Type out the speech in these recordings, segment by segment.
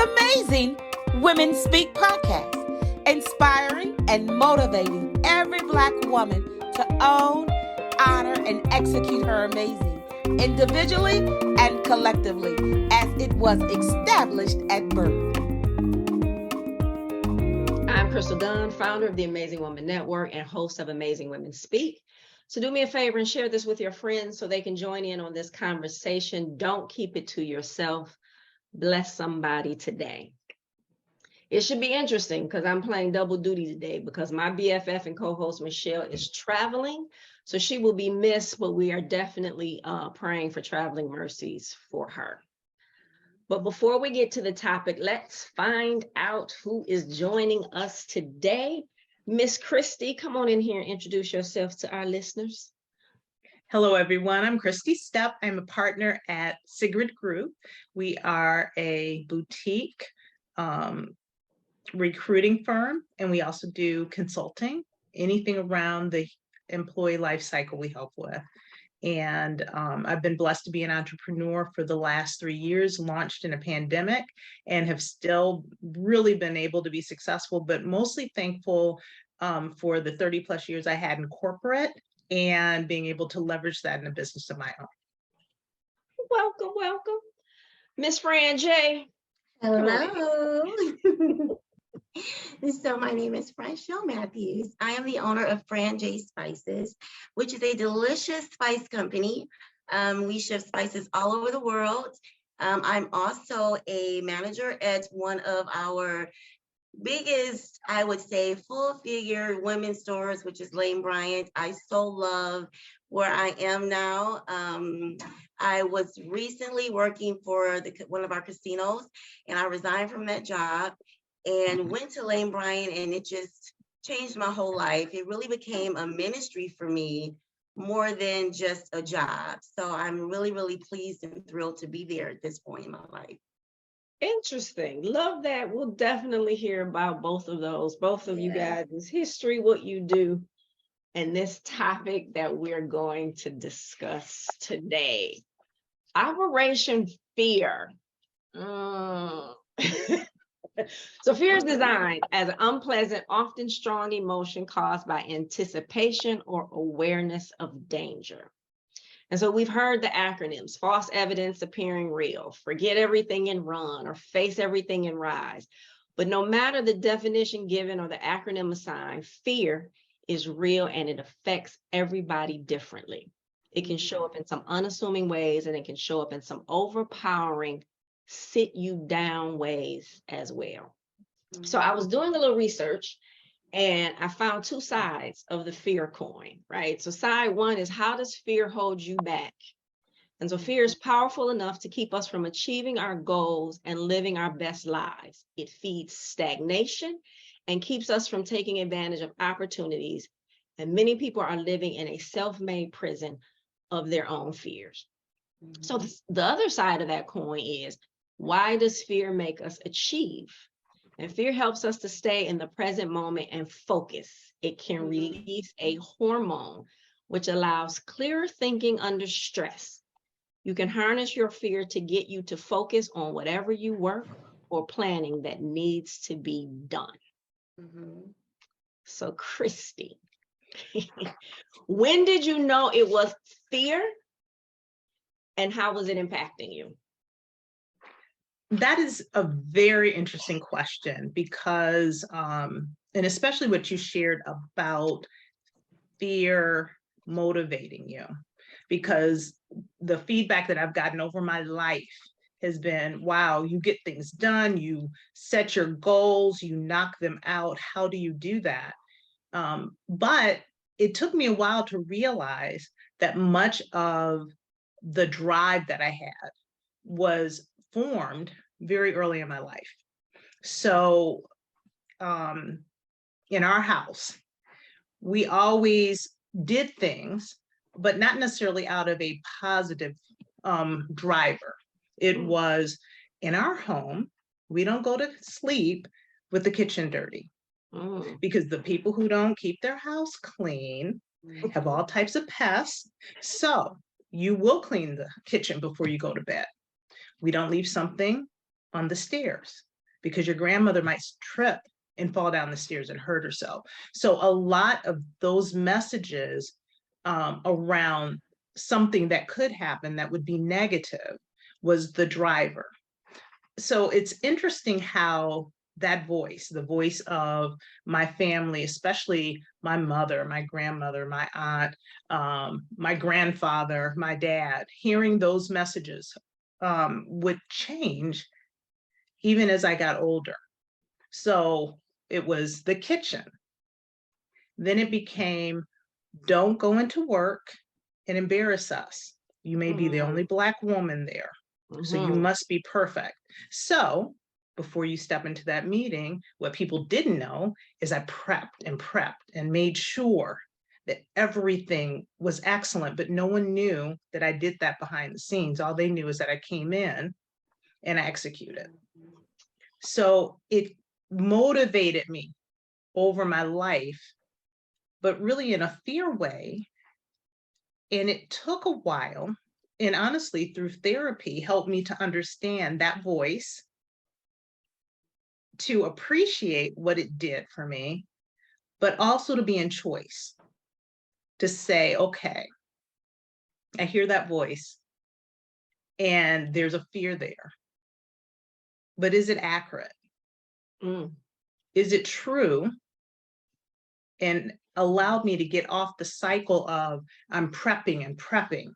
Amazing Women Speak podcast, inspiring and motivating every Black woman to own, honor, and execute her amazing, individually and collectively, as it was established at birth. I'm Crystal Dunn, founder of the Amazing Woman Network and host of Amazing Women Speak. So do me a favor and share this with your friends so they can join in on this conversation. Don't keep it to yourself. Bless somebody today. It should be interesting because I'm playing double duty today because my BFF and co-host Michele is traveling. So she will be missed, but we are definitely praying for traveling mercies for her. But before we get to the topic, let's find out who is joining us today. Miss Kristi, come on in here and introduce yourself to our listeners. Hello, everyone. I'm Kristi Stepp. I'm a partner at Sigred Group. We are a boutique recruiting firm, and we also do consulting, anything around the employee life cycle we help with. And I've been blessed to be an entrepreneur for the last 3 years, launched in a pandemic, and have still really been able to be successful, but mostly thankful for the 30 plus years I had in corporate and being able to leverage that in a business of my own. Welcome, welcome. Miss Fran J. Hello. So my name is Franchelle Matthews. I am the owner of Fran J Spices, which is a delicious spice company. We ship spices all over the world. I'm also a manager at one of our biggest, I would say, full-figure women's stores, which is Lane Bryant. I so love where I am now. I was recently working for one of our casinos, and I resigned from that job and went to Lane Bryant, and it just changed my whole life. It really became a ministry for me more than just a job. So I'm really, really pleased and thrilled to be there at this point in my life. Interesting. Love that. We'll definitely hear about both of those, both of you guys' history, what you do, and this topic that we're going to discuss today. Operation Fear. So fear is designed as an unpleasant, often strong emotion caused by anticipation or awareness of danger. And so we've heard the acronyms: false evidence appearing real, forget everything and run, or face everything and rise. But no matter the definition given or the acronym assigned, fear is real and it affects everybody differently. It can show up in some unassuming ways, and it can show up in some overpowering, sit you down ways as well. So I was doing a little research and I found two sides of the fear coin, right? So side one is, how does fear hold you back? And so fear is powerful enough to keep us from achieving our goals and living our best lives. It feeds stagnation and keeps us from taking advantage of opportunities. And many people are living in a self-made prison of their own fears. So the other side of that coin is, why does fear make us achieve? And fear helps us to stay in the present moment and focus. It can release a hormone, which allows clearer thinking under stress. You can harness your fear to get you to focus on whatever you work or planning that needs to be done. So Kristi, when did you know it was fear and how was it impacting you? That is a very interesting question because, and especially what you shared about fear motivating you, because the feedback that I've gotten over my life has been, wow, you get things done, you set your goals, you knock them out. How do you do that? But it took me a while to realize that much of the drive that I had was formed very early in my life. So in our house, we always did things, but not necessarily out of a positive driver. It was, in our home, we don't go to sleep with the kitchen dirty. Because the people who don't keep their house clean have all types of pests. So you will clean the kitchen before you go to bed. We don't leave something on the stairs. because your grandmother might trip and fall down the stairs and hurt herself. So a lot of those messages around something that could happen that would be negative was the driver. So it's interesting how that voice, the voice of my family, especially my mother, my grandmother, my aunt, my grandfather, my dad, hearing those messages would change even as I got older. So it was the kitchen. Then it became, don't go into work and embarrass us. You may be the only Black woman there, so you must be perfect. So before you step into that meeting, what people didn't know is I prepped and made sure that everything was excellent, but no one knew that I did that behind the scenes. All they knew is that I came in and I executed. So it motivated me over my life, but really in a fear way. And it took a while, and honestly, through therapy, helped me to understand that voice, to appreciate what it did for me, but also to be in choice, to say, okay, I hear that voice and there's a fear there, but is it accurate? Is it true? And allowed me to get off the cycle of I'm prepping and prepping.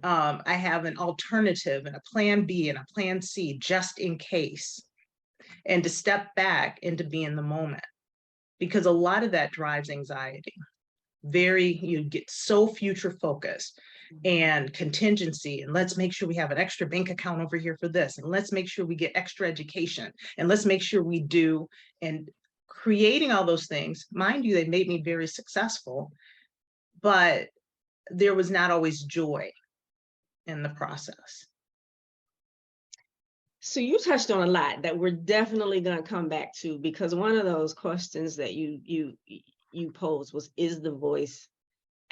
I have an alternative and a plan B and a plan C just in case, and to step back and to be in the moment, because a lot of that drives anxiety. You get so future focused and contingency, and let's make sure we have an extra bank account over here for this, and let's make sure we get extra education, and let's make sure we do, and creating all those things. Mind you, they made me very successful, but there was not always joy in the process. So you touched on a lot that we're definitely going to come back to, because one of those questions that you posed was, is the voice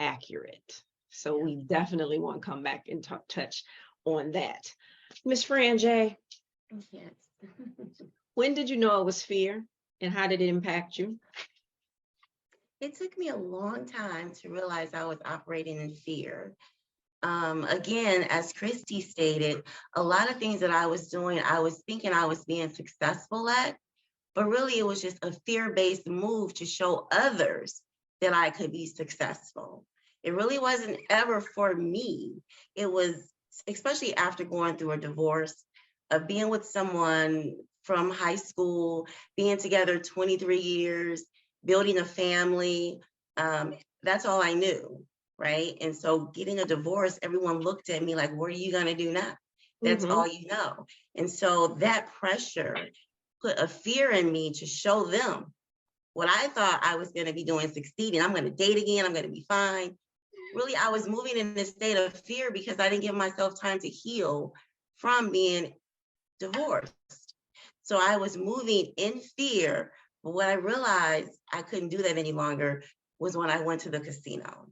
accurate? So we definitely want to come back and touch on that. Miss Fran J. Yes. When did you know it was fear, and how did it impact you? It took me a long time to realize I was operating in fear. Again, as Kristi stated, a lot of things that I was doing, I was thinking I was being successful at, but really it was just a fear-based move to show others that I could be successful. It really wasn't ever for me. It was, especially after going through a divorce, of being with someone from high school, being together 23 years, building a family. That's all I knew. Right. And so getting a divorce, everyone looked at me like, what are you going to do now? That's all you know. And so that pressure put a fear in me to show them what I thought I was going to be doing, succeeding. I'm going to date again. I'm going to be fine. Really, I was moving in this state of fear because I didn't give myself time to heal from being divorced. So I was moving in fear. But what I realized I couldn't do that any longer was when I went to the casino.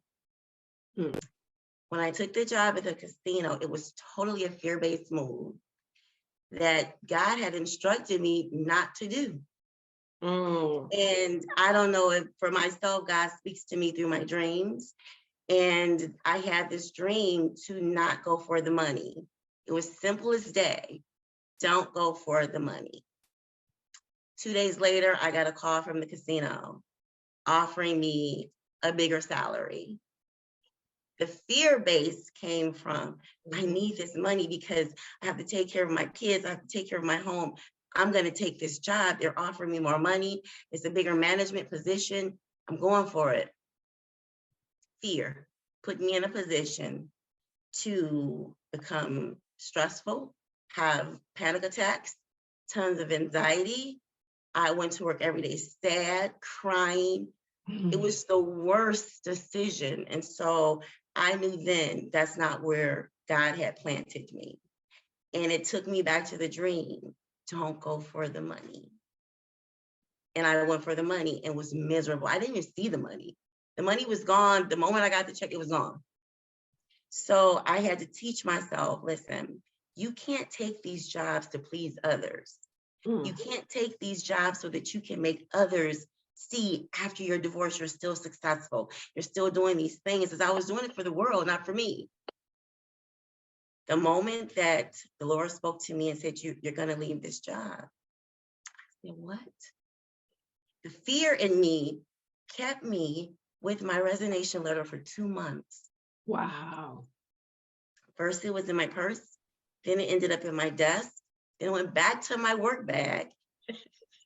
When I took the job at the casino, it was totally a fear-based move that God had instructed me not to do. And I don't know if for myself, God speaks to me through my dreams. And I had this dream to not go for the money. It was simple as day. Don't go for the money. 2 days later, I got a call from the casino offering me a bigger salary. The fear base came from, I need this money because I have to take care of my kids. I have to take care of my home. I'm going to take this job. They're offering me more money. It's a bigger management position. I'm going for it. Fear put me in a position to become stressful, have panic attacks, tons of anxiety. I went to work every day sad, crying. It was the worst decision. And so I knew then that's not where God had planted me. And it took me back to the dream. Don't go for the money. And I went for the money and was miserable. I didn't even see the money. The money was gone. The moment I got the check, it was gone. So I had to teach myself, listen, you can't take these jobs to please others. You can't take these jobs so that you can make others see after your divorce, you're still successful. You're still doing these things, as I was doing it for the world, not for me. The moment that the Lord spoke to me and said, you're going to leave this job, I said, what? The fear in me kept me with my resignation letter for 2 months. Wow. First, it was in my purse. Then it ended up in my desk. Then it went back to my work bag.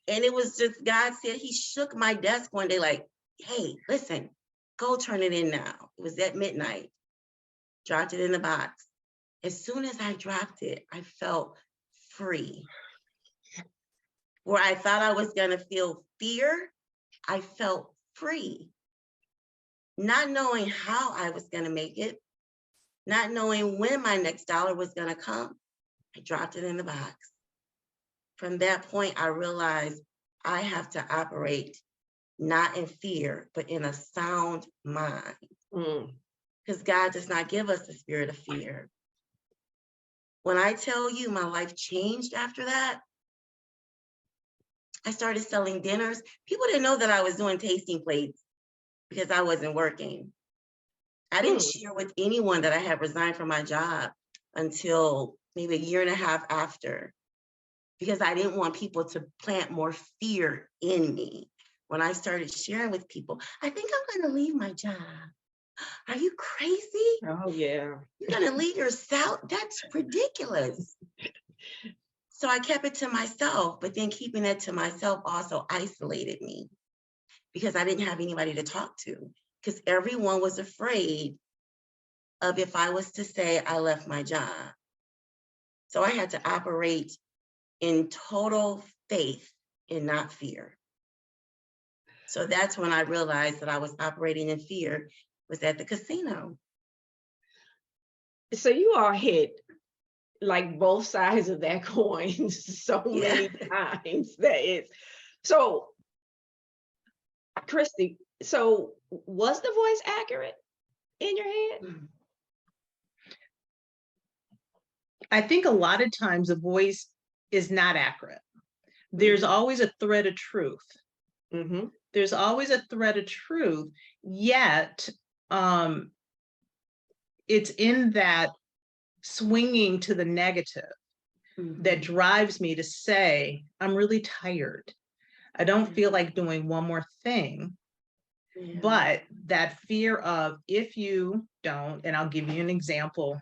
And it was just, God said, he shook my desk one day like, hey, listen, go turn it in now. It was at midnight. Dropped it in the box. As soon as I dropped it, I felt free. Where I thought I was going to feel fear, I felt free. Not knowing how I was going to make it, not knowing when my next dollar was going to come, I dropped it in the box. From that point, I realized I have to operate not in fear, but in a sound mind. Because God does not give us the spirit of fear. When I tell you my life changed after that, I started selling dinners. People didn't know that I was doing tasting plates because I wasn't working. I didn't share with anyone that I had resigned from my job until maybe a year and a half after, because I didn't want people to plant more fear in me. When I started sharing with people, I think I'm going to leave my job. Are you crazy? Oh, yeah. You're going to leave yourself? That's ridiculous. So I kept it to myself, but then keeping it to myself also isolated me because I didn't have anybody to talk to, because everyone was afraid of if I was to say I left my job. So I had to operate in total faith and not fear. So that's when I realized that I was operating in fear, was at the casino. So you all hit like both sides of that coin so many times that it's so. Kristi, so was the voice accurate in your head? I think a lot of times the voice is not accurate. There's always a thread of truth. There's always a thread of truth, yet it's in that swinging to the negative that drives me to say, I'm really tired. I don't feel like doing one more thing. But that fear of, if you don't, and I'll give you an example,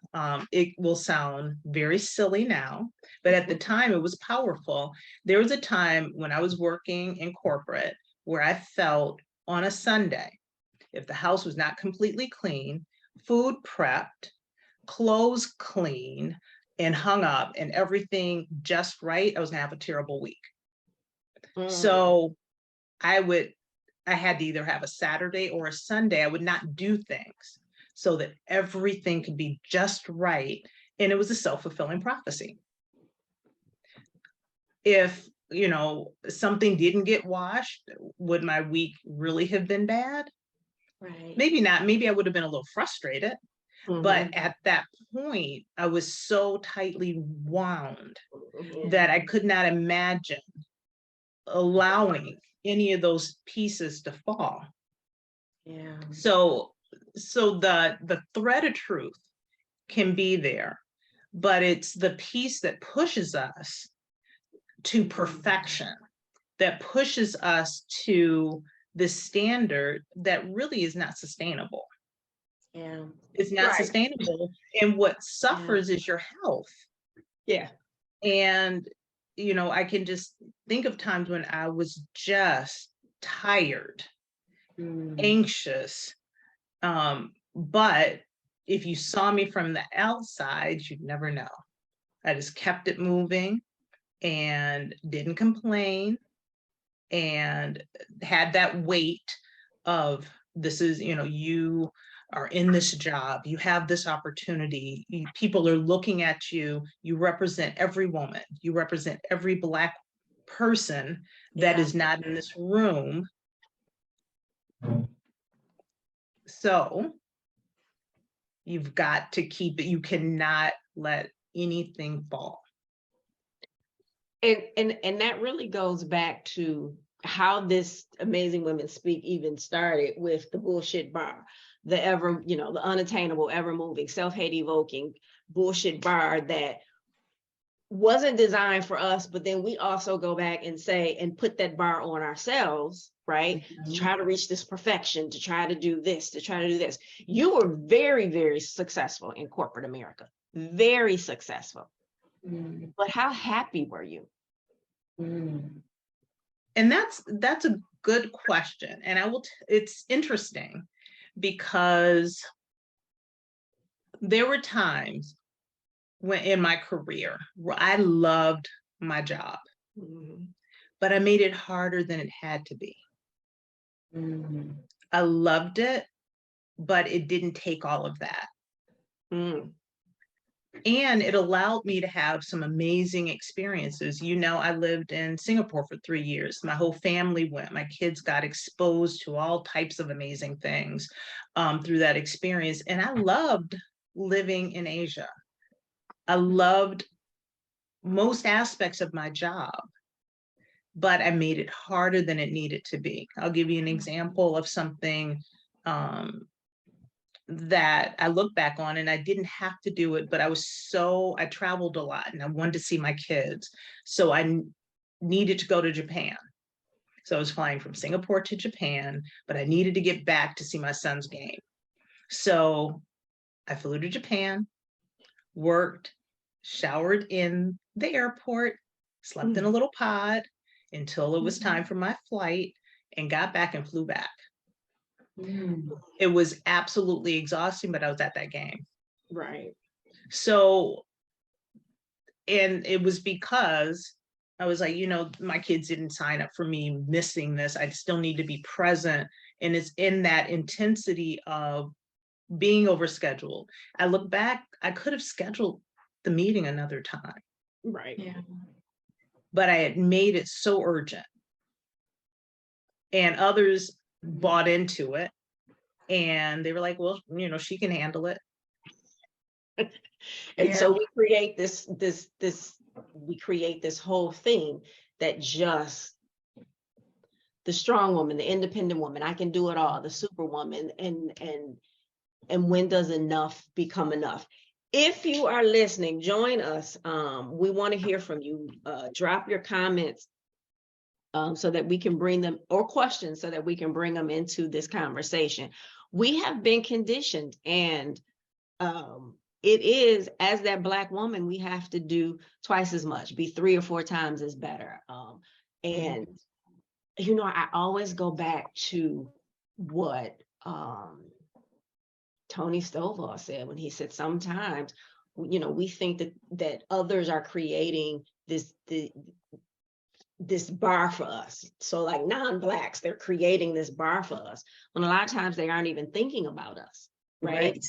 it will sound very silly now, but at the time it was powerful. There was a time when I was working in corporate where I felt on a Sunday, if the house was not completely clean, food prepped, clothes clean, and hung up, and everything just right, I was gonna have a terrible week. So I had to either have a Saturday or a Sunday. I would not do things so that everything could be just right. And it was a self-fulfilling prophecy. If, something didn't get washed, would my week really have been bad? Right. Maybe not. Maybe I would have been a little frustrated. But at that point, I was so tightly wound that I could not imagine allowing any of those pieces to fall. So the thread of truth can be there, but it's the piece that pushes us to perfection, that pushes us to the standard that really is not sustainable. It's not sustainable. And what suffers is your health. And I can just think of times when I was just tired, anxious. But if you saw me from the outside, you'd never know. I just kept it moving and didn't complain and had that weight of, this is, you are in this job, you have this opportunity, people are looking at you, you represent every woman, you represent every Black person that is not in this room. So you've got to keep it, you cannot let anything fall. And that really goes back to how this Amazing Women Speak even started with the bullshit bar, the ever, the unattainable, ever moving, self-hate evoking bullshit bar that wasn't designed for us, but then we also go back and say, and put that bar on ourselves, right? To try to reach this perfection, to try to do this, to try to do this. You were very, very successful in corporate America, very successful. But how happy were you? And that's a good question. And it's interesting because there were times when in my career where I loved my job, but I made it harder than it had to be. I loved it, but it didn't take all of that. And it allowed me to have some amazing experiences. I lived in Singapore for 3 years. My whole family went. My kids got exposed to all types of amazing things through that experience. And I loved living in Asia. I loved most aspects of my job, but I made it harder than it needed to be. I'll give you an example of something that I look back on, and I didn't have to do it, but I traveled a lot and I wanted to see my kids. So I needed to go to Japan. So I was flying from Singapore to Japan, but I needed to get back to see my son's game. So I flew to Japan, worked, showered in the airport, slept in a little pod until it was time for my flight, and got back and flew back. It was absolutely exhausting, but I was at that game. Right. So, and it was because I was like, my kids didn't sign up for me missing this. I still need to be present. And it's in that intensity of being overscheduled. I look back, I could have scheduled the meeting another time. Right. Yeah. But I had made it so urgent. And others bought into it. And they were like, well, she can handle it. And so we create this whole thing that just the strong woman, the independent woman, I can do it all, the superwoman, and when does enough become enough? If you are listening, join us. We want to hear from you. Drop your comments so that we can bring them, or questions so that we can bring them into this conversation. We have been conditioned, and it is, as that Black woman, we have to do twice as much, be 3 or 4 times as better. And I always go back to what Tony Stovall said when he said, sometimes, we think that others are creating this bar for us. So like non-Blacks, they're creating this bar for us, when a lot of times they aren't even thinking about us, right?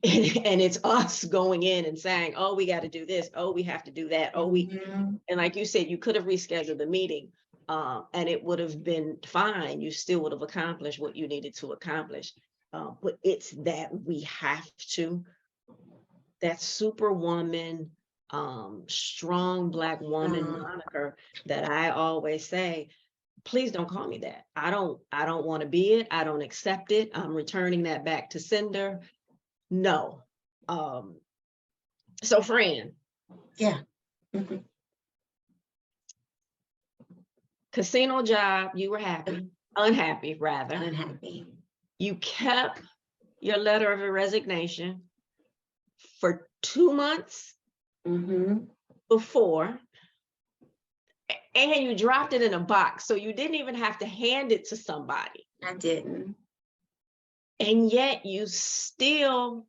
And it's us going in and saying, oh, we got to do this, oh, we have to do that, oh, and like you said, you could have rescheduled the meeting and it would have been fine. You still would have accomplished what you needed to accomplish. But it's that we have to, that superwoman, strong Black woman moniker that I always say, please don't call me that. I don't want to be it. I don't accept it. I'm returning that back to sender. No. So Fran. Yeah. Casino job, you were unhappy rather. Unhappy. You kept your letter of resignation for 2 months before, and you dropped it in a box. So you didn't even have to hand it to somebody. I didn't. And yet you still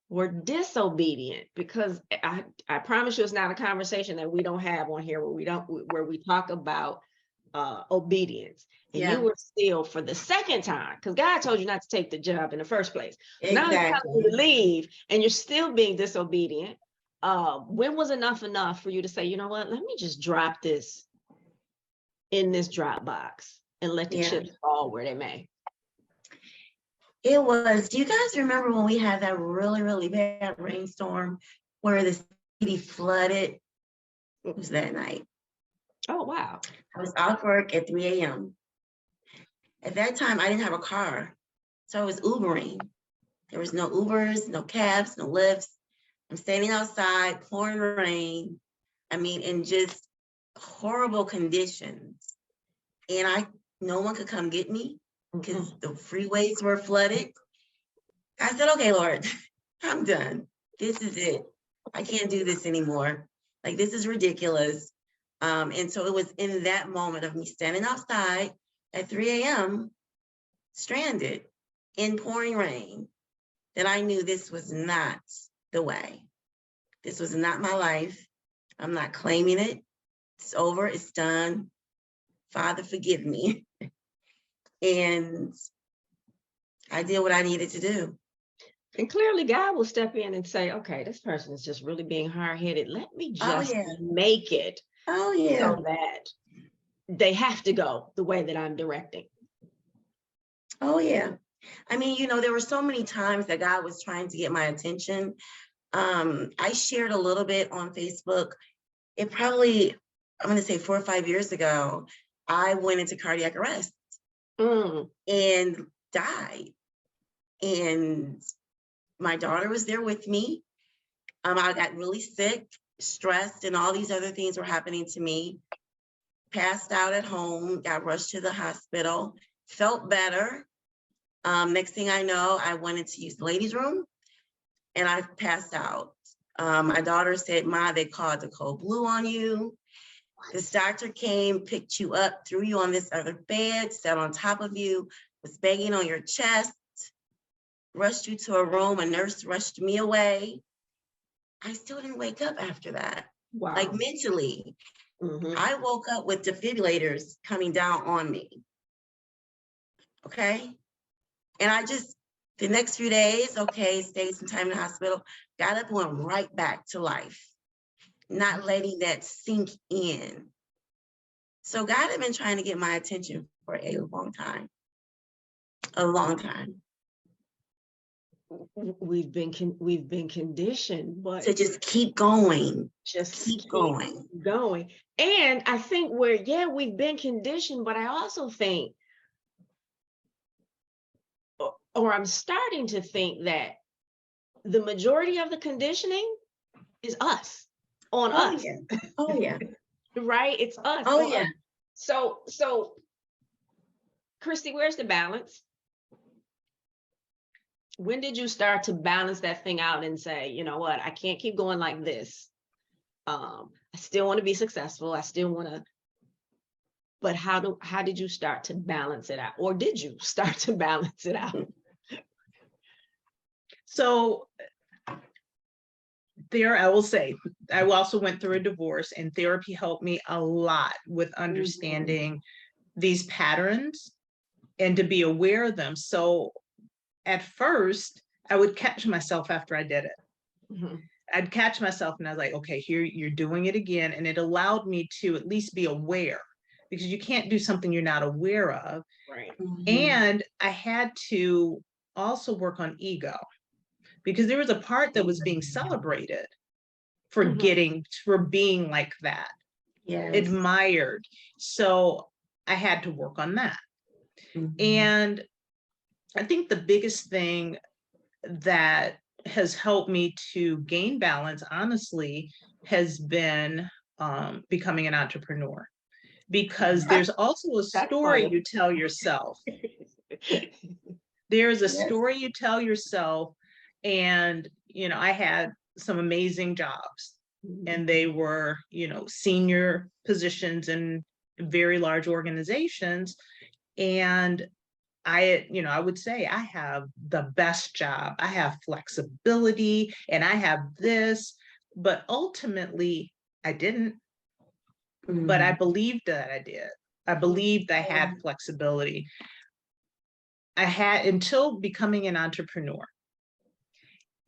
were disobedient, because I promise you it's not a conversation that we don't have on here where we talk about obedience. And you were still, for the second time, because God told you not to take the job in the first place. Exactly. Now it's telling you to leave, and you're still being disobedient. When was enough for you to say, you know what, let me just drop this in this drop box and let the chips fall where they may? It was, do you guys remember when we had that really, really bad rainstorm where the city flooded? It was that night. Oh, wow. I was off work at 3 a.m. At that time, I didn't have a car, so I was Ubering. There was no Ubers, no cabs, no lifts. I'm standing outside, pouring rain. I mean, in just horrible conditions. And no one could come get me because the freeways were flooded. I said, okay, Lord, I'm done. This is it. I can't do this anymore. Like, this is ridiculous. And so it was in that moment of me standing outside at 3 a.m., stranded in pouring rain, that I knew this was not the way. This was not my life. I'm not claiming it. It's over. It's done. Father, forgive me. And I did what I needed to do. And clearly God will step in and say, okay, this person is just really being hard-headed. Let me just make it so that they have to go the way that I'm directing. Oh, yeah. I mean, there were so many times that God was trying to get my attention. I shared a little bit on Facebook. It probably, I'm going to say 4 or 5 years ago, I went into cardiac arrest and died. And my daughter was there with me. I got really sick, stressed, and all these other things were happening to me. Passed out at home, got rushed to the hospital, felt better. Next thing I know, I wanted to use the ladies' room and I passed out. My daughter said, Ma, they called the cold blue on you. This doctor came, picked you up, threw you on this other bed, sat on top of you, was banging on your chest, rushed you to a room. A nurse rushed me away. I still didn't wake up after that. Wow. Like mentally, I woke up with defibrillators coming down on me. Okay. And the next few days, stayed some time in the hospital, got up and went right back to life, not letting that sink in. So God had been trying to get my attention for a long time. A long time. We've been conditioned, but to just keep going. Just keep going. And I think we've been conditioned, but I also think, or I'm starting to think, that the majority of the conditioning is us, on us. Yeah. Oh, yeah. Right? It's us. Oh, yeah. Us. So, Kristi, where's the balance? When did you start to balance that thing out and say, you know what, I can't keep going like this. I still want to be successful. I still want to, but how did you start to balance it out? Or did you start to balance it out? So I will say, I also went through a divorce, and therapy helped me a lot with understanding these patterns and to be aware of them. So at first, I would catch myself after I did it. I'd catch myself and I was like, okay, here you're doing it again. And it allowed me to at least be aware, because you can't do something you're not aware of. Right. And I had to also work on ego, because there was a part that was being celebrated for being like that, admired. So I had to work on that. And I think the biggest thing that has helped me to gain balance, honestly, has been becoming an entrepreneur, because there's also a story you tell yourself. There's a story you tell yourself. And, I had some amazing jobs, and they were, senior positions in very large organizations. And I would say I have the best job. I have flexibility and I have this, but ultimately I didn't. But I believed that I did. I believed I had flexibility. I had, until becoming an entrepreneur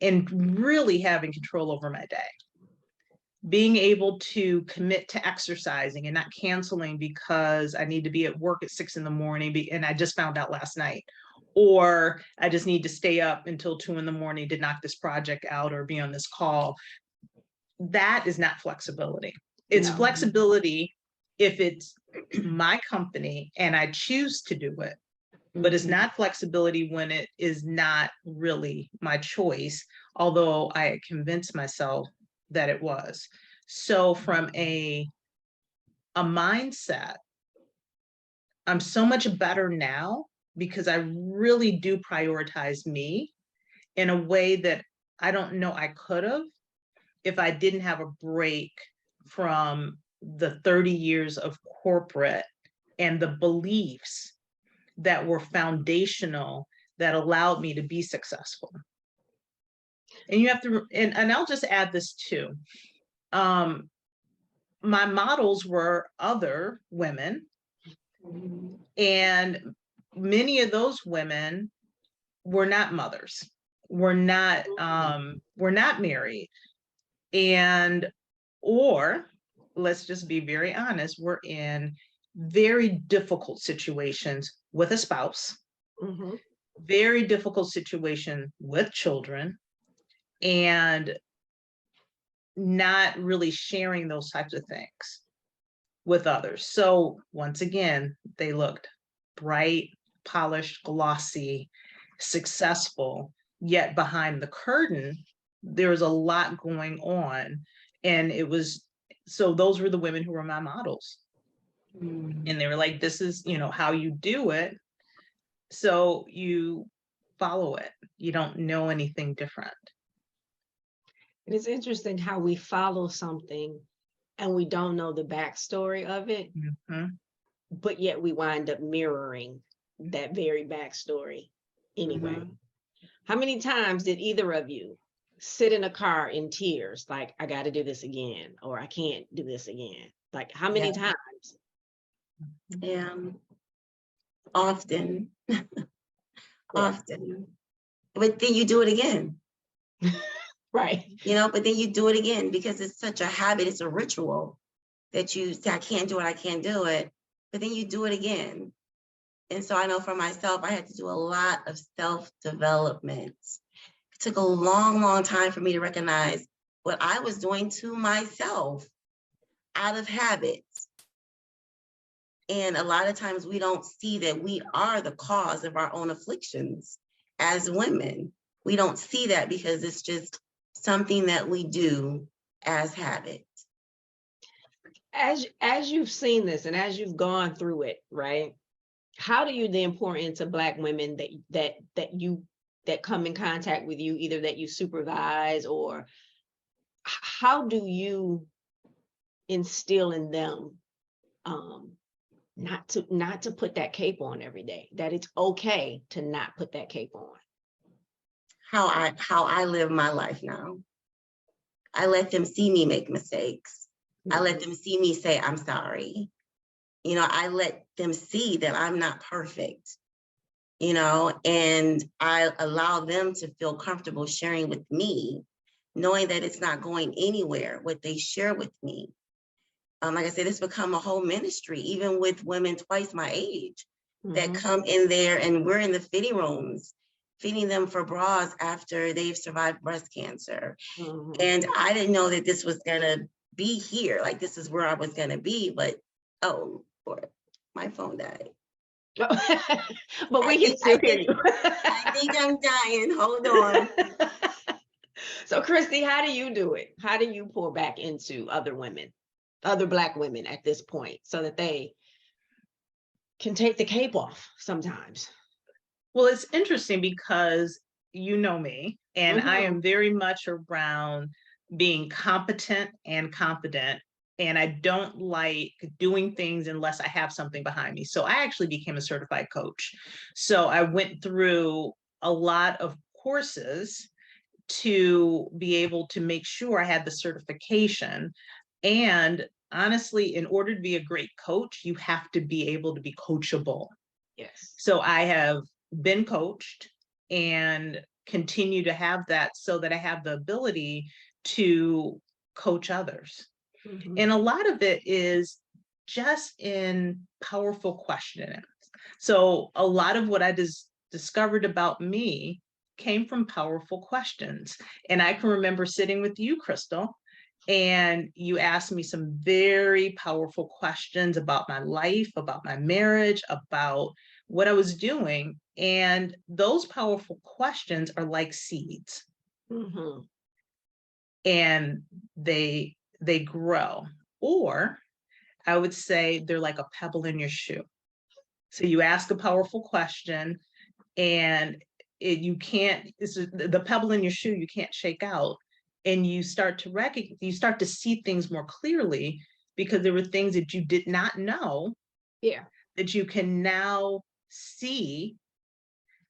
and really having control over my day, being able to commit to exercising and not canceling because I need to be at work at 6 a.m. and I just found out last night, or I just need to stay up until 2 a.m. to knock this project out or be on this call. That is not flexibility. It's No. flexibility if it's my company and I choose to do it, but it's not flexibility when it is not really my choice, although I convinced myself that it was. So from a mindset, I'm so much better now because I really do prioritize me in a way that I don't know I could have if I didn't have a break from the 30 years of corporate and the beliefs that were foundational that allowed me to be successful. And you have to, and I'll just add this too. My models were other women, and many of those women were not mothers, were not married, and or let's just be very honest, we're in very difficult situations with a spouse, very difficult situation with children, and not really sharing those types of things with others. So once again, they looked bright, polished, glossy, successful, yet behind the curtain, there was a lot going on. And it was, so those were the women who were my models. And they were like, this is, you know, how you do it. So you follow it. You don't know anything different. It's interesting how we follow something and we don't know the backstory of it, but yet we wind up mirroring that very backstory anyway. How many times did either of you sit in a car in tears, like, I got to do this again, or I can't do this again? Like, how many times? Yeah, often. Often. But then you do it again. Right. You know, but then you do it again because it's such a habit, it's a ritual that you say, I can't do it, but then you do it again. And so I know for myself, I had to do a lot of self-development. It took a long, long time for me to recognize what I was doing to myself out of habit. And a lot of times we don't see that we are the cause of our own afflictions as women. We don't see that because it's just something that we do as habit. As you've seen this and as you've gone through it, right? How do you then pour into Black women that come in contact with you, either that you supervise, or how do you instill in them not to put that cape on every day, that it's okay to not put that cape on? How I live my life now. I let them see me make mistakes. I let them see me say, I'm sorry. You know, I let them see that I'm not perfect, you know, and I allow them to feel comfortable sharing with me, knowing that it's not going anywhere, what they share with me. Like I said, it's become a whole ministry, even with women twice my age that come in there, and we're in the fitting rooms, feeding them for bras after they've survived breast cancer. And I didn't know that this was gonna be here, like this is where I was gonna be, but oh, Lord, my phone died. But we can still hear you. I think I'm dying, hold on. So Kristi, how do you do it? How do you pour back into other women, other Black women at this point, so that they can take the cape off sometimes? Well, it's interesting because you know me, and I am very much around being competent and confident, and I don't like doing things unless I have something behind me. So I actually became a certified coach. So I went through a lot of courses to be able to make sure I had the certification. And honestly, in order to be a great coach, you have to be able to be coachable. Yes. So I have been coached and continue to have that so that I have the ability to coach others. And a lot of it is just in powerful questioning. So a lot of what I discovered about me came from powerful questions. And I can remember sitting with you, Crystal, And you asked me some very powerful questions about my life, about my marriage, about what I was doing. And those powerful questions are like seeds. Mm-hmm. And they grow. Or I would say they're like a pebble in your shoe. So you ask a powerful question, and it's the pebble in your shoe you can't shake out, and you start to see things more clearly, because there were things that you did not know that you can now see,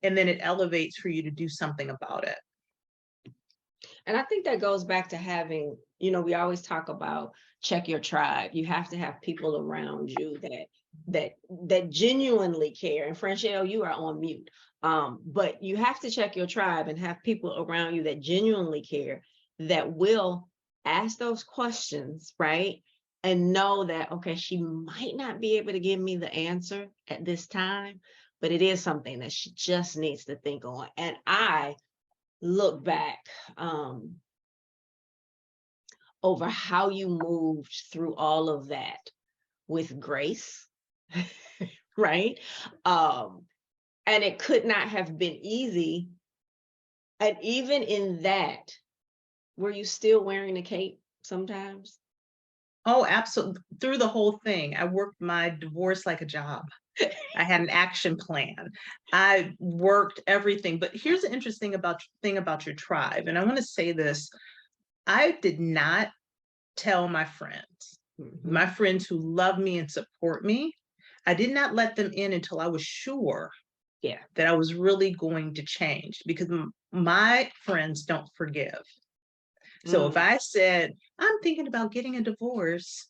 and then it elevates for you to do something about it. And I think that goes back to having, we always talk about check your tribe. You have to have people around you that genuinely care. And Franchelle, you are on mute. But you have to check your tribe and have people around you that genuinely care, that will ask those questions, right? And know that, okay, she might not be able to give me the answer at this time, but it is something that she just needs to think on. And I look back over how you moved through all of that with grace, right? And it could not have been easy. And even in that, were you still wearing a cape sometimes? Oh, absolutely. Through the whole thing, I worked my divorce like a job. I had an action plan. I worked everything. But here's the interesting thing about your tribe. And I want to say this. I did not tell my friends, my friends who love me and support me. I did not let them in until I was sure that I was really going to change, because my friends don't forgive. So if I said, I'm thinking about getting a divorce.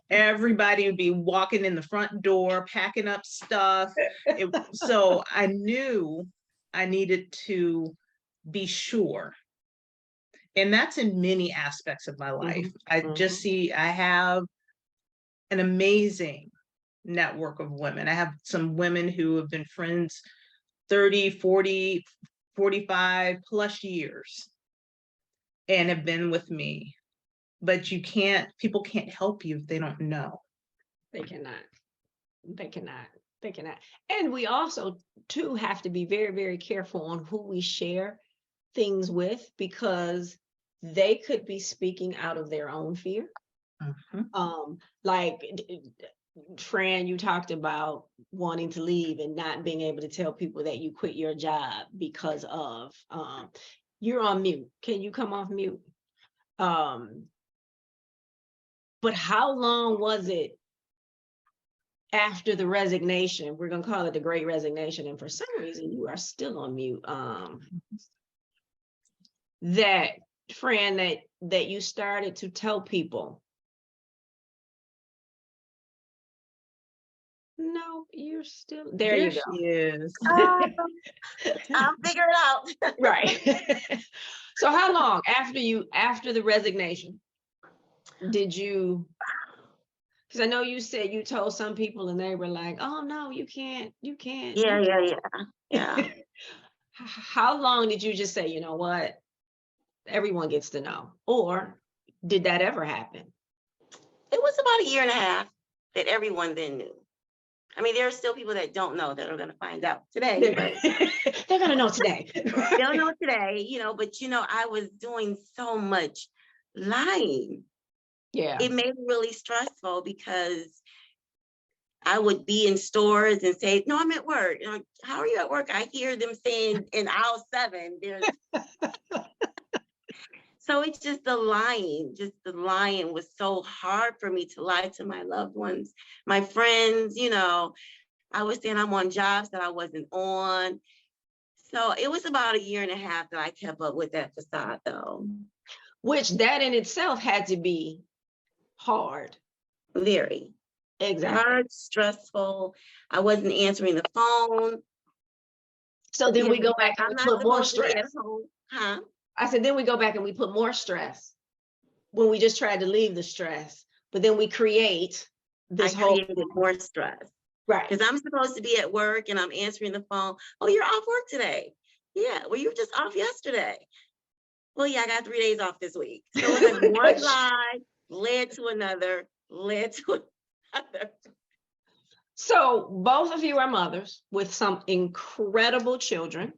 Everybody would be walking in the front door, packing up stuff. So I knew I needed to be sure. And that's in many aspects of my life. I have an amazing network of women. I have some women who have been friends 30, 40, 45 plus years and have been with me. But people can't help you if they don't know. They cannot. And we also too have to be very, very careful on who we share things with, because they could be speaking out of their own fear. Like Fran, you talked about wanting to leave and not being able to tell people that you quit your job because of you're on mute. Can you come off mute? But how long was it after the resignation? We're going to call it the Great Resignation. And for some reason, you are still on mute. That, Fran, that you started to tell people, no, you're still there. You go. She is. I'll figure it out. Right. So how long after the resignation did you, because I know you said you told some people and they were like, oh no, you can't. Yeah. How long did you just say, you know what, everyone gets to know? Or did that ever happen? It was about a year and a half that everyone then knew. I mean, there are still people that don't know that are going to find out today. But they're going to know today. They'll know today, but I was doing so much lying. Yeah. It made it really stressful, because I would be in stores and say, no, I'm at work. How are you at work? I hear them saying in aisle 7, there's. So it's just the lying was so hard for me to lie to my loved ones, my friends. I was saying I'm on jobs that I wasn't on. So it was about a year and a half that I kept up with that facade, though. Which that in itself had to be hard. Very. Exactly. Hard, stressful. I wasn't answering the phone. So then we go back and put more stress. Huh? I said, then we go back and we put more stress when we just tried to leave the stress, but then we create this created more stress. Right. Because I'm supposed to be at work and I'm answering the phone. Oh, you're off work today. Yeah. Well, you were just off yesterday. Well, yeah, I got 3 days off this week. So it was like one lie led to another, led to another. So both of you are mothers with some incredible children.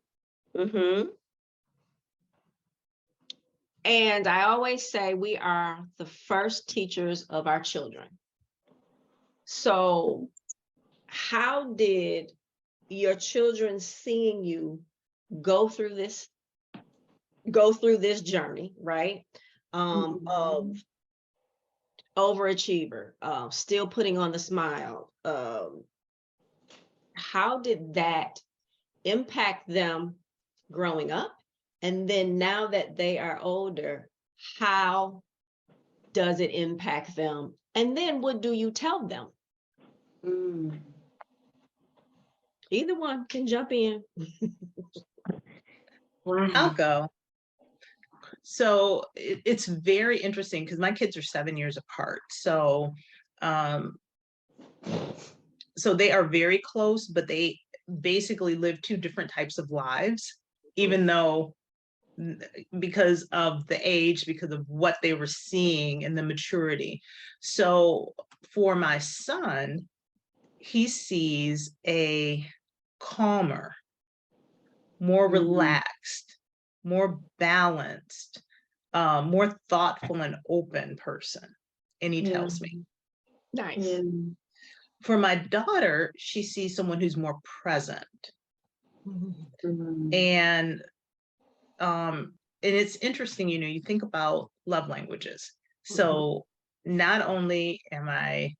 Mm-hmm. And I always say we are the first teachers of our children. So how did your children seeing you go through this journey, right? Of overachiever, still putting on the smile. How did that impact them growing up? And then now that they are older, how does it impact them? And then what do you tell them? Either one can jump in. I'll go. So it's very interesting because my kids are 7 years apart. So they are very close, but they basically live two different types of lives, even though because of the age, because of what they were seeing and the maturity. So for my son, he sees a calmer, more relaxed, more balanced, more thoughtful and open person. And he tells me. Nice. For my daughter, she sees someone who's more present. And it's interesting, you think about love languages. So not only am I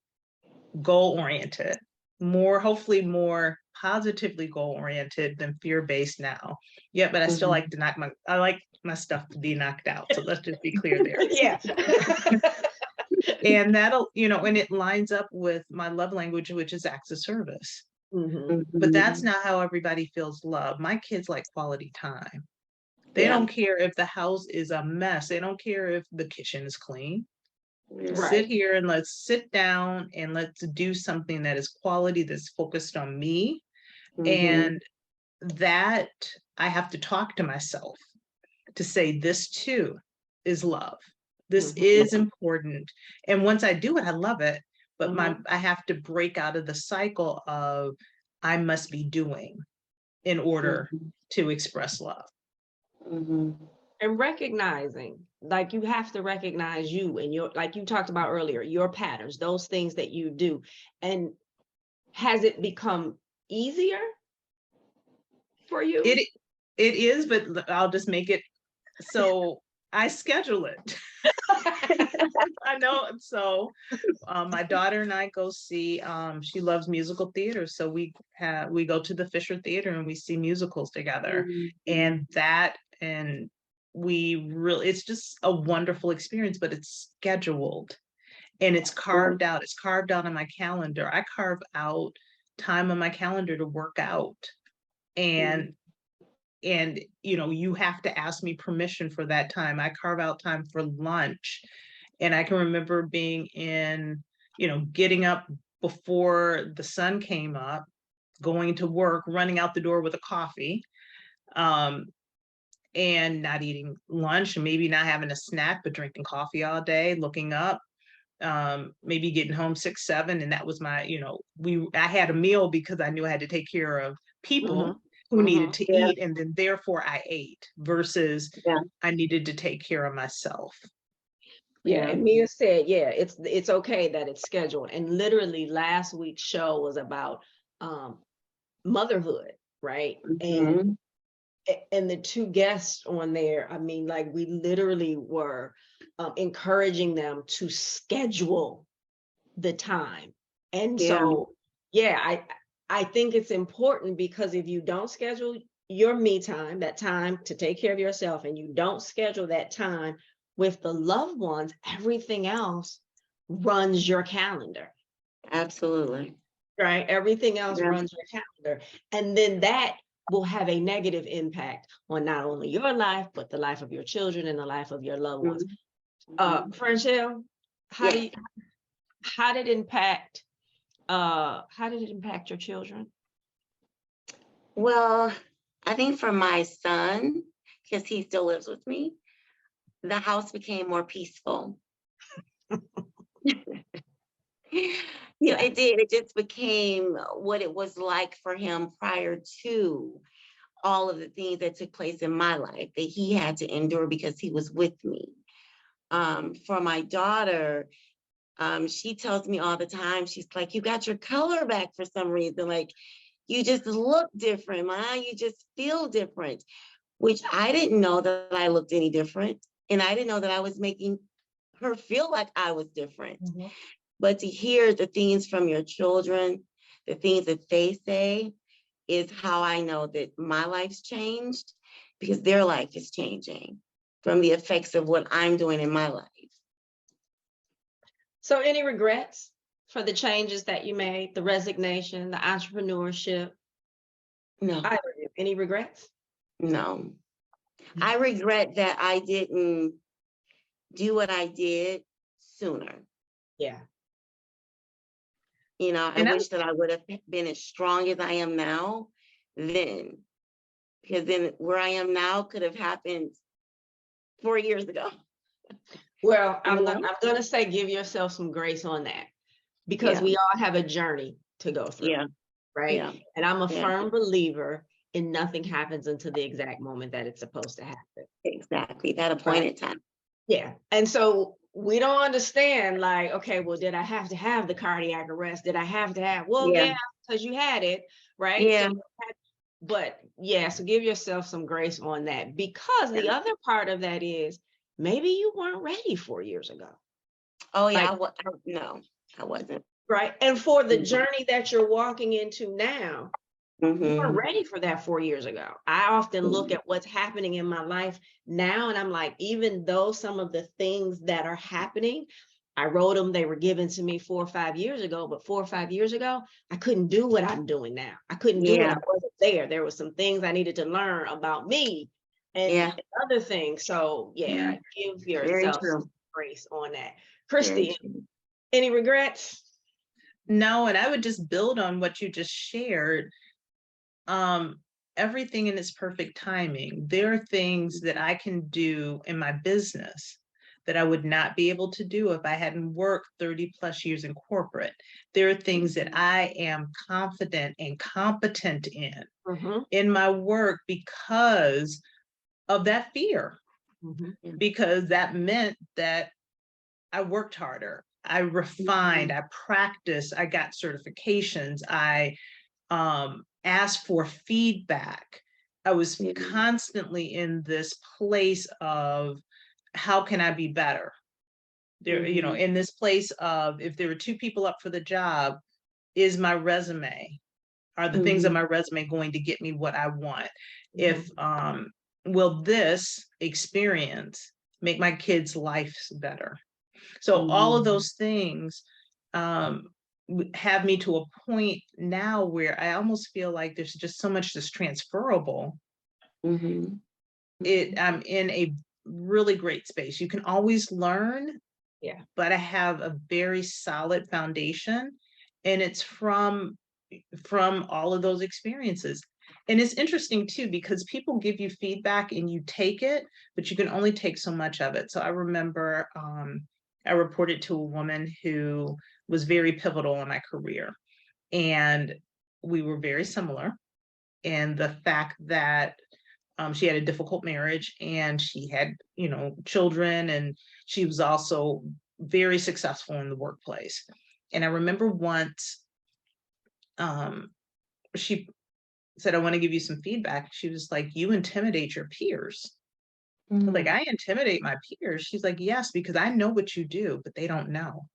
goal-oriented, hopefully more positively goal-oriented than fear-based now. Yeah, but I still like to I like my stuff to be knocked out. So let's just be clear there. Yeah. And that'll, and it lines up with my love language, which is acts of service. But that's not how everybody feels love. My kids like quality time. They don't care if the house is a mess. They don't care if the kitchen is clean. Sit here and let's sit down and let's do something that is quality, that's focused on me. And that I have to talk to myself to say this too is love. This is important. And once I do it, I love it. But I have to break out of the cycle of I must be doing in order to express love. And recognizing, like you have to recognize you and your, like you talked about earlier, your patterns, those things that you do. And has it become easier for you? It is, but I'll just make it so I schedule it. I know. So my daughter and I go see, she loves musical theater. So we go to the Fisher Theater and we see musicals together. And it's just a wonderful experience, but it's scheduled and it's carved out. It's carved out on my calendar. I carve out time on my calendar to work out. And you have to ask me permission for that time. I carve out time for lunch. And I can remember being getting up before the sun came up, going to work, running out the door with a coffee, and not eating lunch, and maybe not having a snack, but drinking coffee all day, looking up, maybe getting home 6, 7. And that was my, I had a meal because I knew I had to take care of people who needed to eat. And then therefore I ate versus I needed to take care of myself. Yeah, and Mia said, it's okay that it's scheduled. And literally last week's show was about motherhood, right? And the two guests on there, I mean, like we literally were encouraging them to schedule the time. And so, I think it's important because if you don't schedule your me time, that time to take care of yourself, and you don't schedule that time with the loved ones, everything else runs your calendar. Absolutely. Right? Everything else runs your calendar. And then that will have a negative impact on not only your life, but the life of your children and the life of your loved ones. Franchelle, how did it impact your children? Well, I think for my son, because he still lives with me, the house became more peaceful. It did. It just became what it was like for him prior to all of the things that took place in my life that he had to endure because he was with me. For my daughter, she tells me all the time, she's like, you got your color back for some reason. Like, you just look different, Ma. You just feel different, which I didn't know that I looked any different. And I didn't know that I was making her feel like I was different. Mm-hmm. But to hear the things from your children, the things that they say, is how I know that my life's changed, because their life is changing from the effects of what I'm doing in my life. So any regrets for the changes that you made, the resignation, the entrepreneurship? No, Either of you. Any regrets? no. I regret that I didn't do what I did sooner. Yeah. I wish that I would have been as strong as I am now then, because then where I am now could have happened 4 years ago. Well, I'm gonna say give yourself some grace on that, because we all have a journey to go through. Yeah. Right. Yeah. And I'm a firm believer in nothing happens until the exact moment that it's supposed to happen. Exactly. That appointed time. Yeah. And so we don't understand, like, okay, well, did I have to have the cardiac arrest? Did I have to have? Well, yeah, because you had it, right? Yeah. So give yourself some grace on that, because the other part of that is maybe you weren't ready 4 years ago. Oh yeah, no, I wasn't. Right. And for the journey that you're walking into now, you weren't ready for that 4 years ago. I often look at what's happening in my life now, and I'm like, even though some of the things that are happening, I wrote them, they were given to me 4 or 5 years ago, but 4 or 5 years ago, I couldn't do what I'm doing now. I couldn't do it. I wasn't there. There were some things I needed to learn about me and other things. So give yourself some grace on that. Kristi, any regrets? No, and I would just build on what you just shared. Everything in its perfect timing. There are things that I can do in my business that I would not be able to do if I hadn't worked 30 plus years in corporate. There are things that I am confident and competent in my work because of that fear, because that meant that I worked harder. I refined, I practiced, I got certifications, I asked for feedback. I was constantly in this place of how can I be better? There, in this place of, if there were 2 people up for the job, are the things on my resume going to get me what I want? If will this experience make my kids' lives better? So all of those things have me to a point now where I almost feel like there's just so much that's transferable. I'm in a really great space. You can always learn, but I have a very solid foundation, and it's from all of those experiences. And it's interesting too, because people give you feedback and you take it, but you can only take so much of it. So I remember I reported to a woman who was very pivotal in my career, and we were very similar in the fact that she had a difficult marriage, and she had, children, and she was also very successful in the workplace. And I remember once she said, I want to give you some feedback. She was like, you intimidate your peers. Like, I intimidate my peers. She's like, yes, because I know what you do, but they don't know.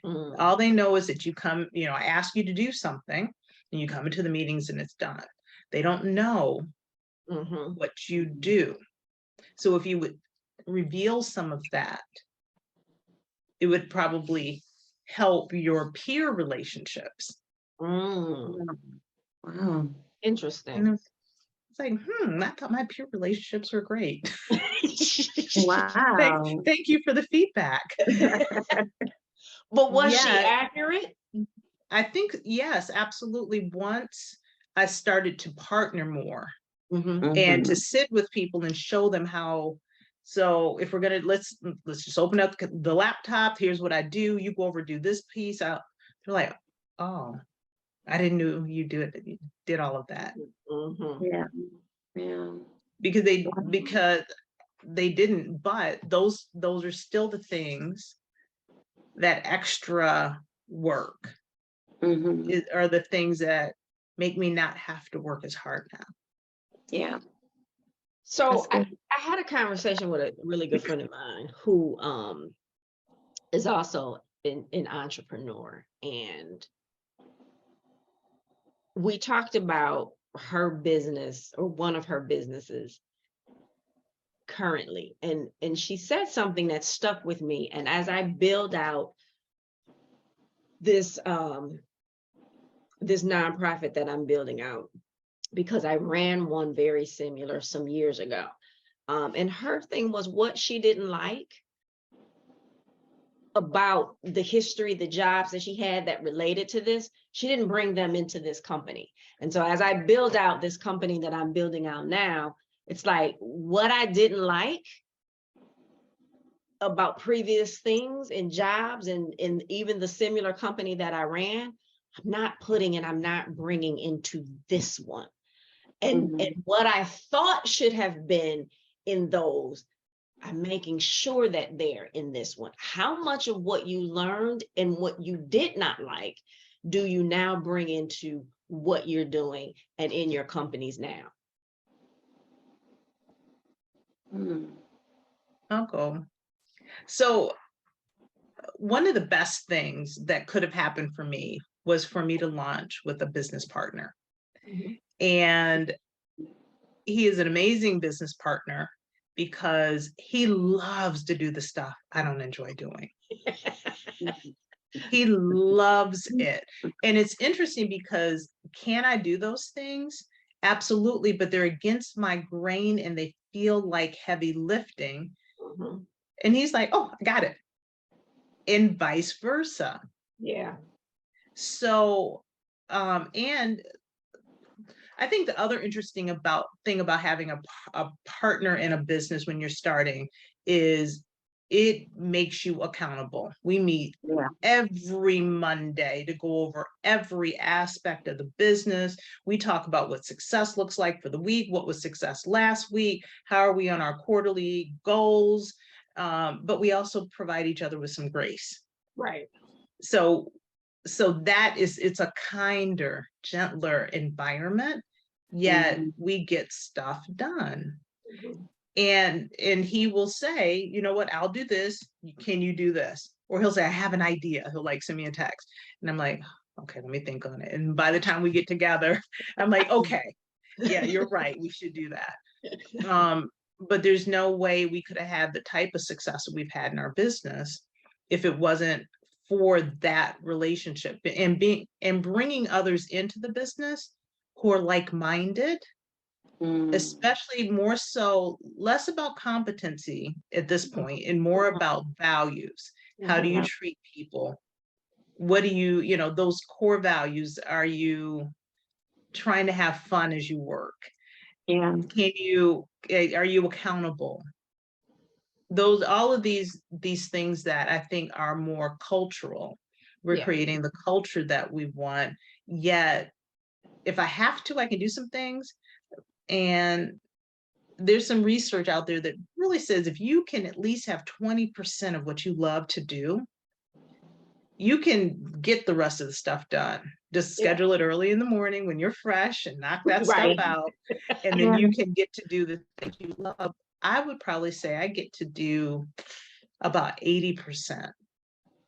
All they know is that you come, I ask you to do something and you come into the meetings and it's done. They don't know what you do. So if you would reveal some of that, it would probably help your peer relationships. Wow. Interesting. And it's like, I thought my peer relationships were great. Wow. Thank you for the feedback. But was she accurate? I think, yes, absolutely. Once I started to partner more and to sit with people and show them how So if we're gonna, let's just open up the laptop. Here's what I do. You go over, do this piece. They're like, oh, I didn't know you did all of that. Mhm. Yeah. Yeah. Because they didn't, but those are still the things, that extra work Mhm. are the things that make me not have to work as hard now. Yeah. So That's good. I had a conversation with a really good friend of mine who is also an entrepreneur, and we talked about her business, or one of her businesses currently, and she said something that stuck with me. And as I build out this this nonprofit that I'm building out, because I ran one very similar some years ago, and her thing was what she didn't like about the history, the jobs that she had that related to this, she didn't bring them into this company. And so as I build out this company that I'm building out now, it's like what I didn't like about previous things and jobs and even the similar company that I ran, I'm not putting and I'm not bringing into this one. And what I thought should have been in those, I'm making sure that they're in this one. How much of what you learned and what you did not like do you now bring into what you're doing and in your companies now? Okay. So one of the best things that could have happened for me was for me to launch with a business partner. And he is an amazing business partner because he loves to do the stuff I don't enjoy doing. He loves it. And it's interesting because can I do those things? Absolutely, but they're against my grain and they feel like heavy lifting. And he's like, oh, I got it. And vice versa. Yeah. So, and I think the other interesting thing about having a partner in a business when you're starting is it makes you accountable. We meet every Monday to go over every aspect of the business. We talk about what success looks like for the week, what was success last week, how are we on our quarterly goals, but we also provide each other with some grace. Right. So it's a kinder, gentler environment, yet we get stuff done. And he will say, you know what, I'll do this. Can you do this? Or he'll say, I have an idea. He'll like send me a text. And I'm like, okay, let me think on it. And by the time we get together, I'm like, okay, yeah, you're right. We should do that. But there's no way we could have had the type of success that we've had in our business if it wasn't for that relationship and bringing others into the business who are like-minded, especially more so, less about competency at this point and more about values. How do you treat people? What do you those core values? Are you trying to have fun as you work? Yeah. Are you accountable? All of these things that I think are more cultural. We're creating the culture that we want, yet if I have to, I can do some things. And there's some research out there that really says if you can at least have 20% of what you love to do, you can get the rest of the stuff done. Just schedule it early in the morning when you're fresh and knock that stuff out. And then you can get to do the things you love. I would probably say I get to do about 80%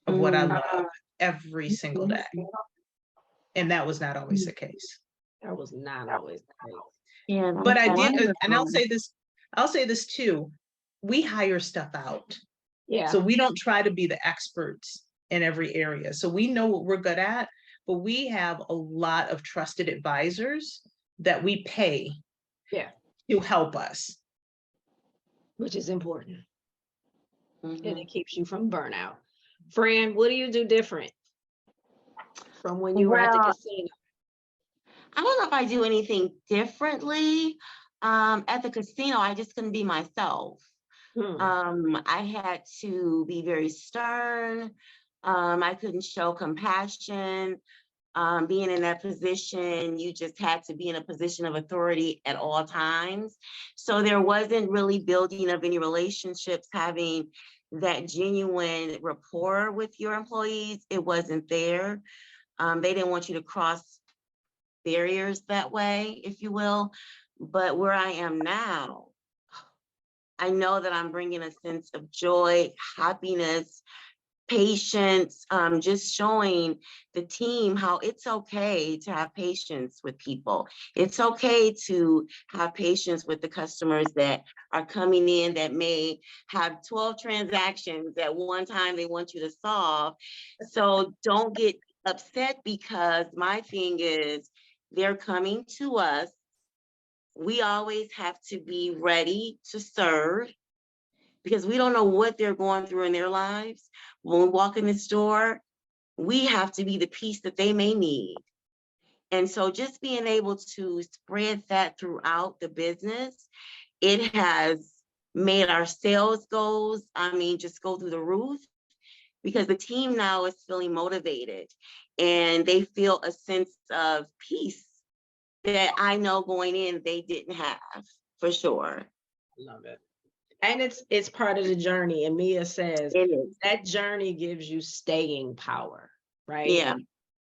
of what I love every single day. And that was not always the case. That was not always the case. Yeah. But I did, and I'll say this too. We hire stuff out. Yeah. So we don't try to be the experts in every area. So we know what we're good at, but we have a lot of trusted advisors that we pay to help us. Which is important. And it keeps you from burnout. Fran, what do you do different from when you were at the casino? I don't know if I do anything differently. At the casino, I just couldn't be myself. I had to be very stern. I couldn't show compassion. Being in that position, you just had to be in a position of authority at all times. So there wasn't really building of any relationships, having that genuine rapport with your employees. It wasn't there. They didn't want you to cross barriers that way, if you will. But where I am now, I know that I'm bringing a sense of joy, happiness, patience, just showing the team how it's okay to have patience with people. It's okay to have patience with the customers that are coming in that may have 12 transactions at one time they want you to solve. So don't get upset, because my thing is they're coming to us. We always have to be ready to serve, because we don't know what they're going through in their lives. When we walk in the store, we have to be the piece that they may need. And so just being able to spread that throughout the business, it has made our sales goals, just go through the roof, because the team now is feeling motivated and they feel a sense of peace that I know going in they didn't have, for sure. Love it. And it's part of the journey. And Mia says that journey gives you staying power, right? Yeah.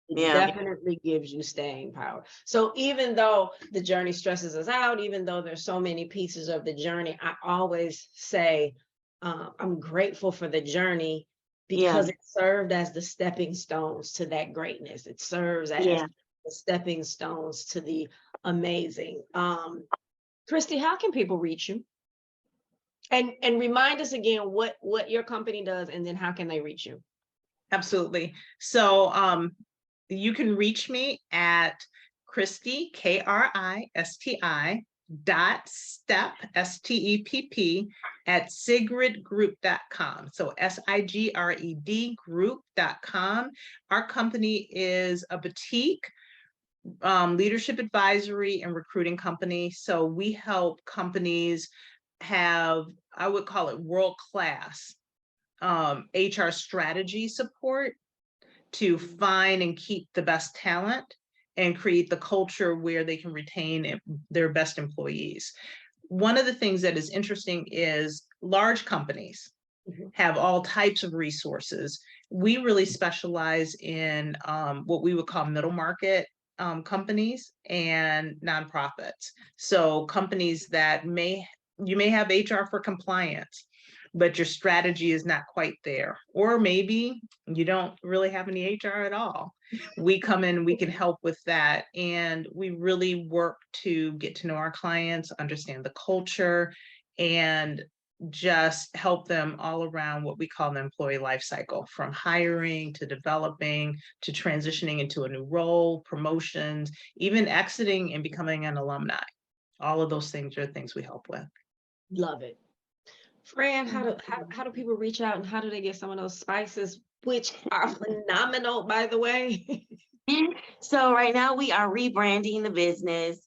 It definitely gives you staying power. So even though the journey stresses us out, even though there's so many pieces of the journey, I always say, I'm grateful for the journey, because it served as the stepping stones to that greatness. It serves as the stepping stones to the amazing. Kristi, how can people reach you? And remind us again what your company does, and then how can they reach you? Absolutely. So you can reach me at Kristi, Kristi, .stepp, STEPP, at sigredgroup.com. So SIGRED group.com. Our company is a boutique leadership advisory and recruiting company. So we help companies have, I would call it world-class HR strategy support to find and keep the best talent and create the culture where they can retain their best employees. One of the things that is interesting is large companies have all types of resources. We really specialize in what we would call middle market companies and nonprofits. So companies that you may have HR for compliance, but your strategy is not quite there. Or maybe you don't really have any HR at all. We come in, we can help with that. And we really work to get to know our clients, understand the culture, and just help them all around what we call the employee life cycle, from hiring to developing to transitioning into a new role, promotions, even exiting and becoming an alumni. All of those things are things we help with. Love it. Fran, how do people reach out, and how do they get some of those spices, which are phenomenal, by the way? So right now we are rebranding the business.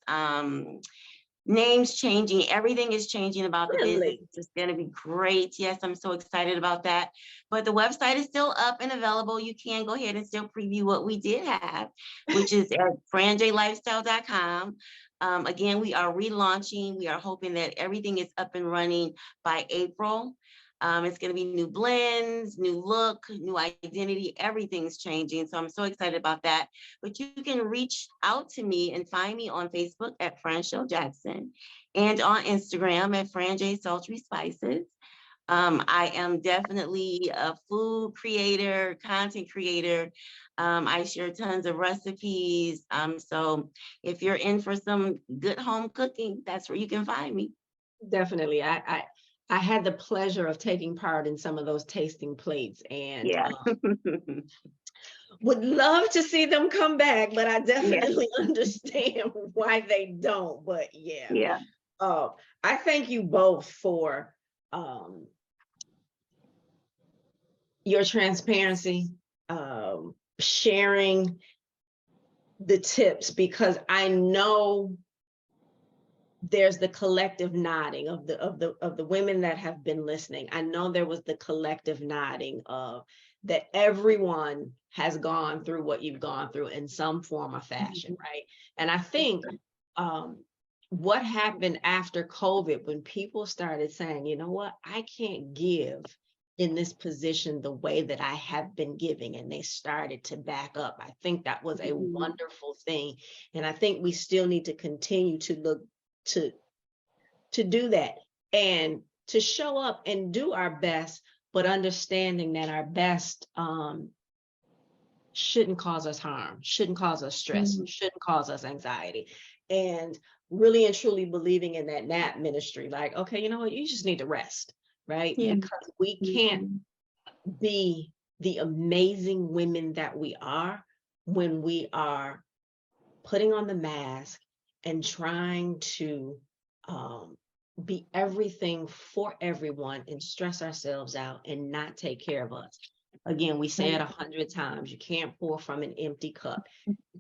Names changing, everything is changing about the business. It's going to be great. Yes, I'm so excited about that. But the website is still up and available. You can go ahead and still preview what we did have, which is at franjlifestyle.com. Again, we are relaunching. We are hoping that everything is up and running by April. It's going to be new blends, new look, new identity. Everything's changing. So I'm so excited about that. But you can reach out to me and find me on Facebook at Franchelle Jackson and on Instagram at Fran J Sultry Spices. I am definitely a food creator, content creator. I share tons of recipes. So if you're in for some good home cooking, that's where you can find me. Definitely. I had the pleasure of taking part in some of those tasting plates, and would love to see them come back, but I definitely understand why they don't. But I thank you both for your transparency, sharing the tips, because I know there's the collective nodding of the women that have been listening. I know there was the collective nodding of that everyone has gone through what you've gone through in some form or fashion, right? And I think what happened after COVID, when people started saying, you know what, I can't give in this position the way that I have been giving, and they started to back up. I think that was a wonderful thing. And I think we still need to continue to look to do that and to show up and do our best, but understanding that our best shouldn't cause us harm, shouldn't cause us stress, shouldn't cause us anxiety. And really and truly believing in that nap ministry, like, okay, you know what, you just need to rest, right? Because we can't be the amazing women that we are when we are putting on the mask and trying to be everything for everyone and stress ourselves out and not take care of us. Again, we say it 100 times, you can't pour from an empty cup.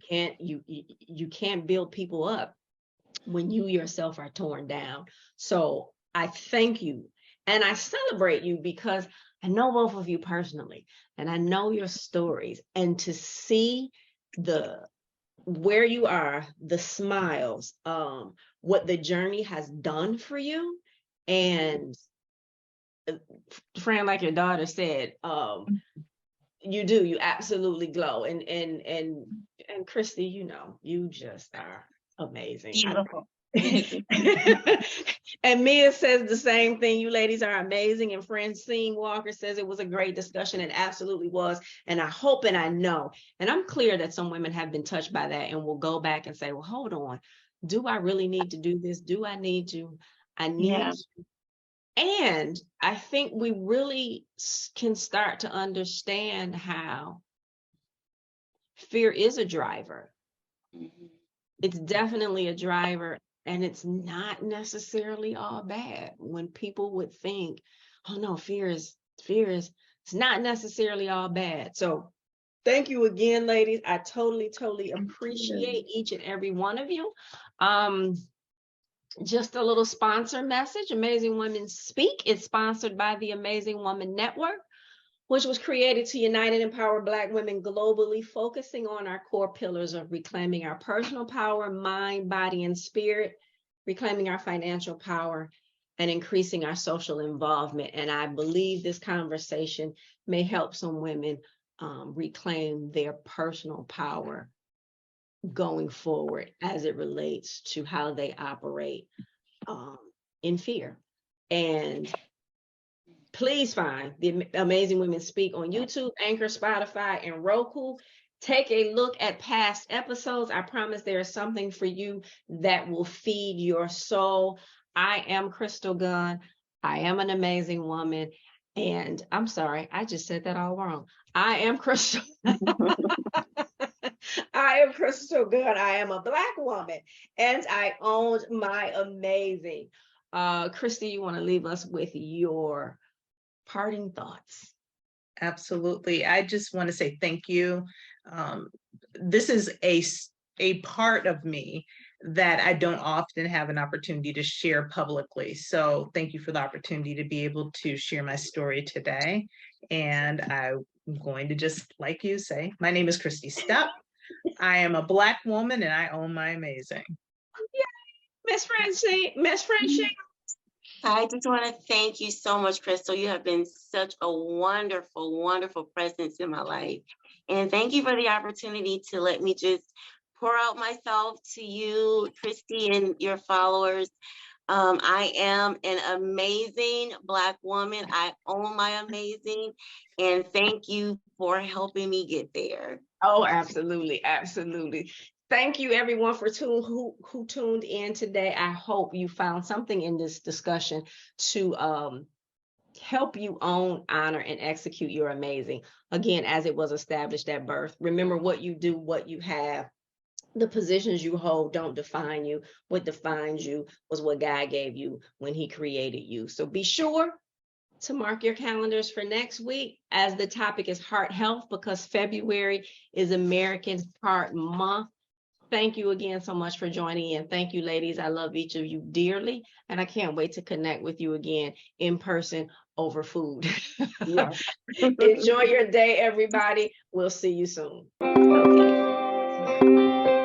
You can't build people up when you yourself are torn down. So I thank you and I celebrate you, because I know both of you personally and I know your stories, and to see where you are, the smiles, what the journey has done for you. And Fran, like your daughter said, you absolutely glow. And Kristi, you know, you just are amazing. Beautiful. And Mia says the same thing. You ladies are amazing. And Francine Walker says it was a great discussion. It absolutely was. And I hope and I know, and I'm clear that some women have been touched by that and will go back and say, well, hold on. Do I really need to do this? Do I need to? I need to. And I think we really can start to understand how fear is a driver. It's definitely a driver, and it's not necessarily all bad. When people would think, oh no, fear is, it's not necessarily all bad. So thank you again, ladies. I totally appreciate each and every one of you. Just a little sponsor message. Amazing Women Speak is sponsored by the Amazing Woman Network, which was created to unite and empower Black women globally, focusing on our core pillars of reclaiming our personal power, mind, body, and spirit, reclaiming our financial power, and increasing our social involvement. And I believe this conversation may help some women reclaim their personal power going forward as it relates to how they operate in fear. And please find the Amazing Women Speak on YouTube, Anchor, Spotify, and Roku. Take a look at past episodes. I promise there is something for you that will feed your soul. I am Crystal Gunn. I am an amazing woman. And I'm sorry, I just said that all wrong. I am Crystal. I am Crystal Gunn. I am a Black woman, and I own my amazing. Kristi, you want to leave us with your parting thoughts? Absolutely. I just want to say thank you. This is a part of me that I don't often have an opportunity to share publicly. So thank you for the opportunity to be able to share my story today. And I'm going to just, like you say, my name is Kristi Stepp. I am a Black woman and I own my amazing. Yeah. Miss Franchelle. I just want to thank you so much, Crystal. You have been such a wonderful, wonderful presence in my life. And thank you for the opportunity to let me just pour out myself to you, Kristi, and your followers. I am an amazing Black woman. I own my amazing. And thank you for helping me get there. Oh, absolutely. Absolutely. Thank you, everyone, for who tuned in today. I hope you found something in this discussion to help you own, honor, and execute your amazing. Again, as it was established at birth, remember what you do, what you have. The positions you hold don't define you. What defines you was what God gave you when he created you. So be sure to mark your calendars for next week, as the topic is heart health, because February is American Heart Month. thank you again so much for joining in. Thank you, ladies. I love each of you dearly, and I can't wait to connect with you again in person over food. Yes. Enjoy your day, everybody. We'll see you soon. Okay.